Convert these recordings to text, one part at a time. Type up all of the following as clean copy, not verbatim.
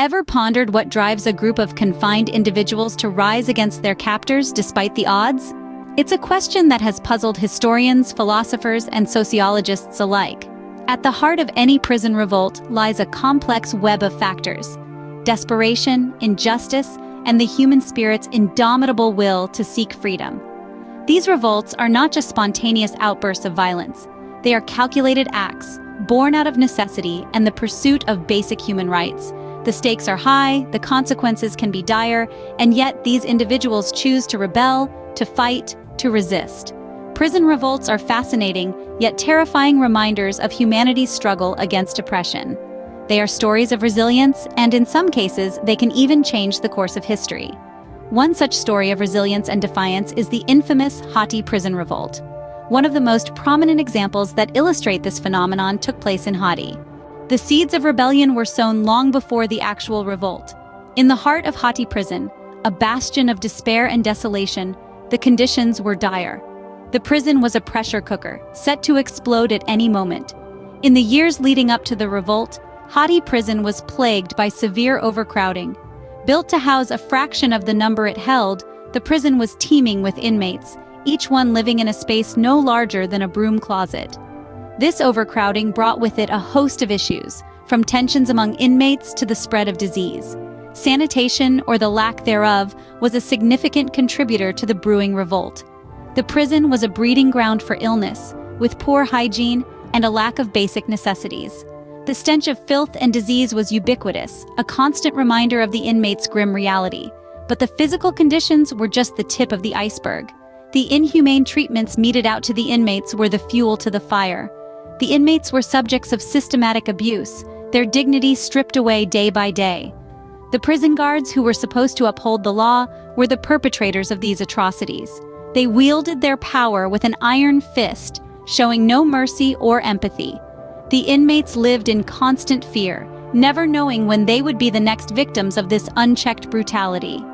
Ever pondered what drives a group of confined individuals to rise against their captors despite the odds? It's a question that has puzzled historians, philosophers, and sociologists alike. At the heart of any prison revolt lies a complex web of factors: desperation, injustice, and the human spirit's indomitable will to seek freedom. These revolts are not just spontaneous outbursts of violence. They are calculated acts, born out of necessity and the pursuit of basic human rights. The stakes are high, the consequences can be dire, and yet these individuals choose to rebel, to fight, to resist. Prison revolts are fascinating, yet terrifying reminders of humanity's struggle against oppression. They are stories of resilience, and in some cases, they can even change the course of history. One such story of resilience and defiance is the infamous Hatti prison revolt. One of the most prominent examples that illustrate this phenomenon took place in Hatti. The seeds of rebellion were sown long before the actual revolt. In the heart of Hatti prison, a bastion of despair and desolation, the conditions were dire. The prison was a pressure cooker, set to explode at any moment. In the years leading up to the revolt, Hatti prison was plagued by severe overcrowding. Built to house a fraction of the number it held, the prison was teeming with inmates, each one living in a space no larger than a broom closet. This overcrowding brought with it a host of issues, from tensions among inmates to the spread of disease. Sanitation, or the lack thereof, was a significant contributor to the brewing revolt. The prison was a breeding ground for illness, with poor hygiene and a lack of basic necessities. The stench of filth and disease was ubiquitous, a constant reminder of the inmates' grim reality. But the physical conditions were just the tip of the iceberg. The inhumane treatments meted out to the inmates were the fuel to the fire. The inmates were subjects of systematic abuse, their dignity stripped away day by day. The prison guards, who were supposed to uphold the law, were the perpetrators of these atrocities. They wielded their power with an iron fist, showing no mercy or empathy. The inmates lived in constant fear, never knowing when they would be the next victims of this unchecked brutality.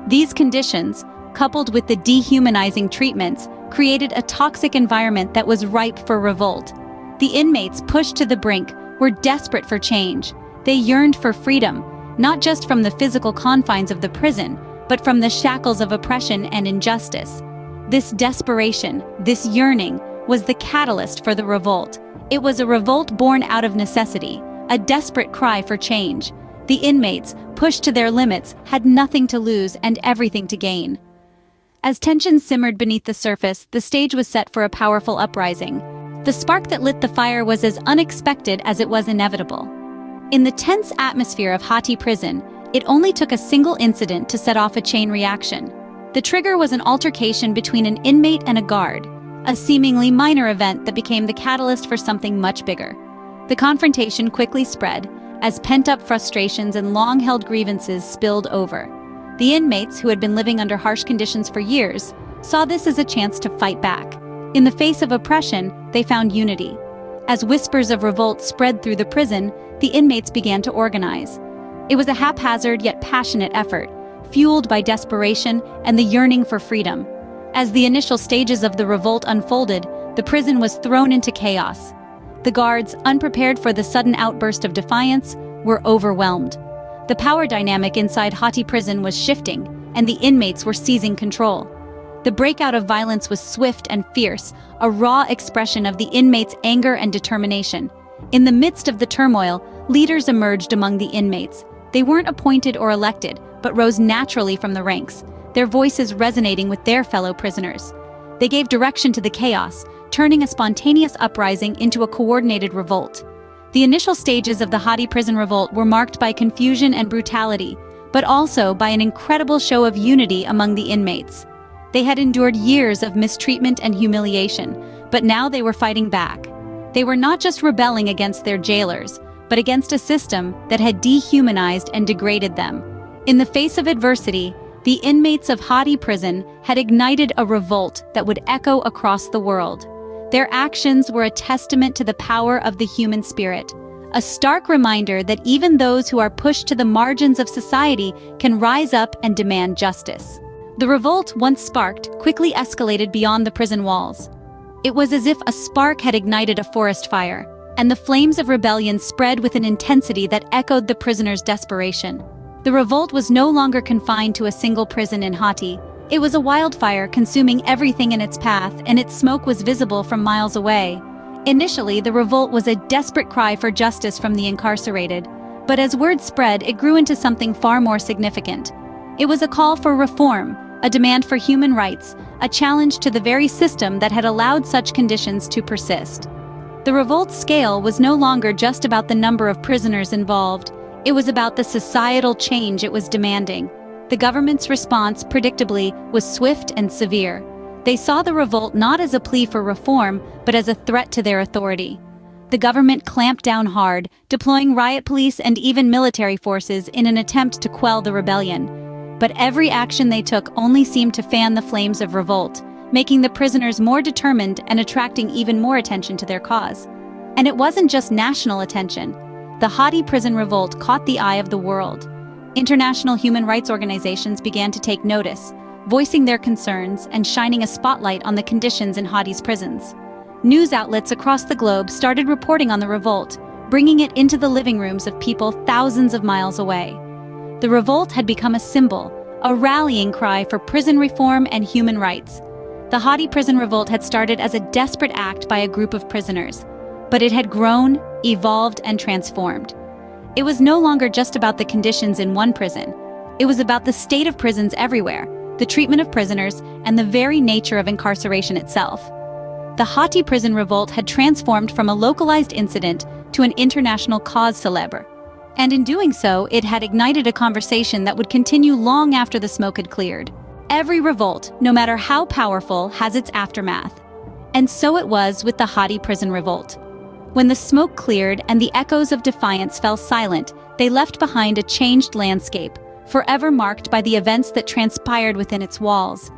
These conditions, coupled with the dehumanizing treatments, created a toxic environment that was ripe for revolt. The inmates, pushed to the brink, were desperate for change. They yearned for freedom, not just from the physical confines of the prison, but from the shackles of oppression and injustice. This desperation, this yearning, was the catalyst for the revolt. It was a revolt born out of necessity, a desperate cry for change. The inmates, pushed to their limits, had nothing to lose and everything to gain. As tensions simmered beneath the surface, the stage was set for a powerful uprising. The spark that lit the fire was as unexpected as it was inevitable. In the tense atmosphere of Hatti prison, it only took a single incident to set off a chain reaction. The trigger was an altercation between an inmate and a guard, a seemingly minor event that became the catalyst for something much bigger. The confrontation quickly spread, as pent-up frustrations and long-held grievances spilled over. The inmates, who had been living under harsh conditions for years, saw this as a chance to fight back. In the face of oppression, they found unity. As whispers of revolt spread through the prison, the inmates began to organize. It was a haphazard yet passionate effort, fueled by desperation and the yearning for freedom. As the initial stages of the revolt unfolded, the prison was thrown into chaos. The guards, unprepared for the sudden outburst of defiance, were overwhelmed. The power dynamic inside Hatti prison was shifting, and the inmates were seizing control. The breakout of violence was swift and fierce, a raw expression of the inmates' anger and determination. In the midst of the turmoil, leaders emerged among the inmates. They weren't appointed or elected, but rose naturally from the ranks, their voices resonating with their fellow prisoners. They gave direction to the chaos, turning a spontaneous uprising into a coordinated revolt. The initial stages of the Hatti prison revolt were marked by confusion and brutality, but also by an incredible show of unity among the inmates. They had endured years of mistreatment and humiliation, but now they were fighting back. They were not just rebelling against their jailers, but against a system that had dehumanized and degraded them. In the face of adversity, the inmates of Hatti prison had ignited a revolt that would echo across the world. Their actions were a testament to the power of the human spirit, a stark reminder that even those who are pushed to the margins of society can rise up and demand justice. The revolt, once sparked, quickly escalated beyond the prison walls. It was as if a spark had ignited a forest fire. and the flames of rebellion spread with an intensity that echoed the prisoners' desperation. The revolt was no longer confined to a single prison in Hati. It was a wildfire consuming everything in its path, and its smoke was visible from miles away. Initially, the revolt was a desperate cry for justice from the incarcerated, but as word spread, it grew into something far more significant. It was a call for reform, a demand for human rights, a challenge to the very system that had allowed such conditions to persist. The revolt's scale was no longer just about the number of prisoners involved. It was about the societal change it was demanding. The government's response, predictably, was swift and severe. They saw the revolt not as a plea for reform, but as a threat to their authority. The government clamped down hard, deploying riot police and even military forces in an attempt to quell the rebellion. But every action they took only seemed to fan the flames of revolt, making the prisoners more determined and attracting even more attention to their cause. And it wasn't just national attention. The Hati prison revolt caught the eye of the world. International human rights organizations began to take notice, voicing their concerns and shining a spotlight on the conditions in Hati's prisons. News outlets across the globe started reporting on the revolt, bringing it into the living rooms of people thousands of miles away. The revolt had become a symbol, a rallying cry for prison reform and human rights. The Hati prison revolt had started as a desperate act by a group of prisoners, but it had grown, evolved, and transformed. It was no longer just about the conditions in one prison. It was about the state of prisons everywhere, the treatment of prisoners, and the very nature of incarceration itself. The Hati prison revolt had transformed from a localized incident to an international cause célèbre. And in doing so, it had ignited a conversation that would continue long after the smoke had cleared. Every revolt, no matter how powerful, has its aftermath. And so it was with the Hati prison revolt. When the smoke cleared and the echoes of defiance fell silent, they left behind a changed landscape, forever marked by the events that transpired within its walls.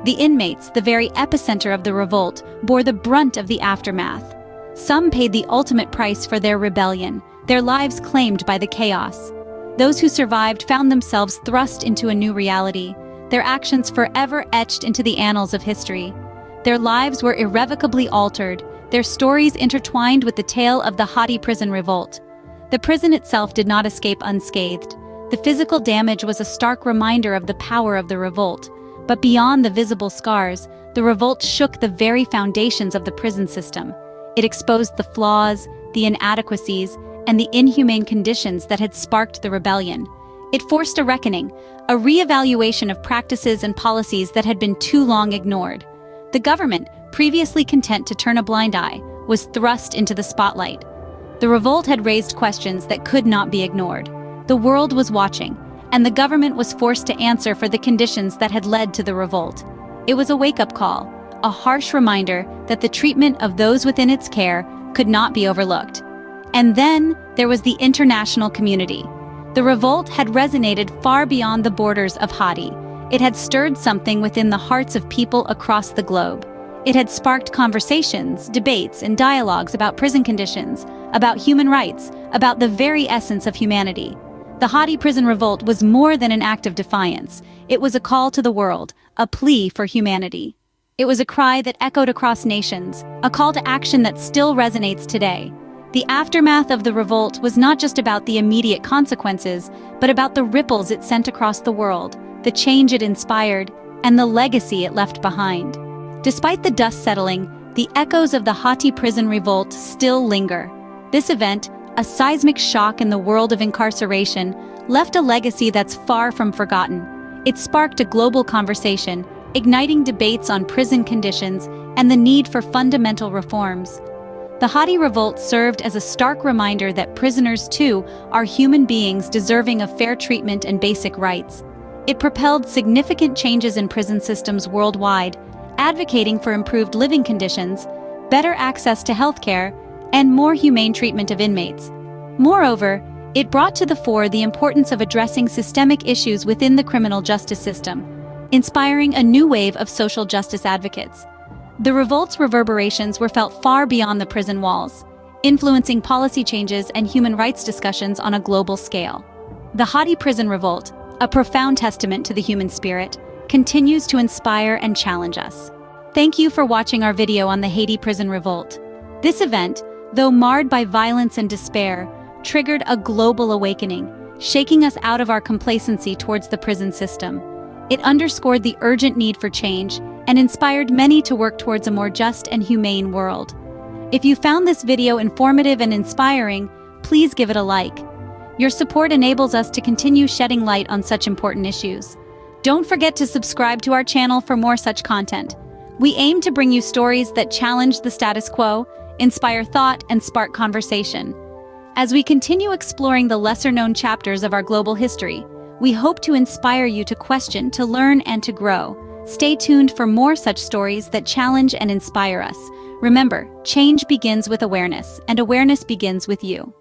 The inmates, the very epicenter of the revolt, bore the brunt of the aftermath. Some paid the ultimate price for their rebellion, their lives claimed by the chaos. Those who survived found themselves thrust into a new reality, their actions forever etched into the annals of history. Their lives were irrevocably altered, their stories intertwined with the tale of the Hati prison revolt. The prison itself did not escape unscathed. The physical damage was a stark reminder of the power of the revolt. But beyond the visible scars, the revolt shook the very foundations of the prison system. It exposed the flaws, the inadequacies, and the inhumane conditions that had sparked the rebellion. It forced a reckoning, a re-evaluation of practices and policies that had been too long ignored. The government, previously content to turn a blind eye, was thrust into the spotlight. The revolt had raised questions that could not be ignored. The world was watching, and the government was forced to answer for the conditions that had led to the revolt. It was a wake-up call, a harsh reminder that the treatment of those within its care could not be overlooked. And then there was the international community. The revolt had resonated far beyond the borders of Hati. It had stirred something within the hearts of people across the globe. It had sparked conversations, debates, and dialogues about prison conditions, about human rights, about the very essence of humanity. The Hati prison revolt was more than an act of defiance. It was a call to the world, a plea for humanity. It was a cry that echoed across nations, a call to action that still resonates today. The aftermath of the revolt was not just about the immediate consequences, but about the ripples it sent across the world, the change it inspired, and the legacy it left behind. Despite the dust settling, the echoes of the Hati prison revolt still linger. This event, a seismic shock in the world of incarceration, left a legacy that's far from forgotten. It sparked a global conversation, igniting debates on prison conditions and the need for fundamental reforms. The Hati revolt served as a stark reminder that prisoners, too, are human beings deserving of fair treatment and basic rights. It propelled significant changes in prison systems worldwide, advocating for improved living conditions, better access to healthcare, and more humane treatment of inmates. Moreover, it brought to the fore the importance of addressing systemic issues within the criminal justice system, inspiring a new wave of social justice advocates. The revolt's reverberations were felt far beyond the prison walls, influencing policy changes and human rights discussions on a global scale. The Hati prison revolt, a profound testament to the human spirit, continues to inspire and challenge us. Thank you for watching our video on the Hati prison revolt. This event, though marred by violence and despair, triggered a global awakening, shaking us out of our complacency towards the prison system. It underscored the urgent need for change and inspired many to work towards a more just and humane world. If you found this video informative and inspiring, please give it a like. Your support enables us to continue shedding light on such important issues. Don't forget to subscribe to our channel for more such content. We aim to bring you stories that challenge the status quo, inspire thought, and spark conversation. As we continue exploring the lesser-known chapters of our global history, we hope to inspire you to question, to learn, and to grow. Stay tuned for more such stories that challenge and inspire us. Remember, change begins with awareness, and awareness begins with you.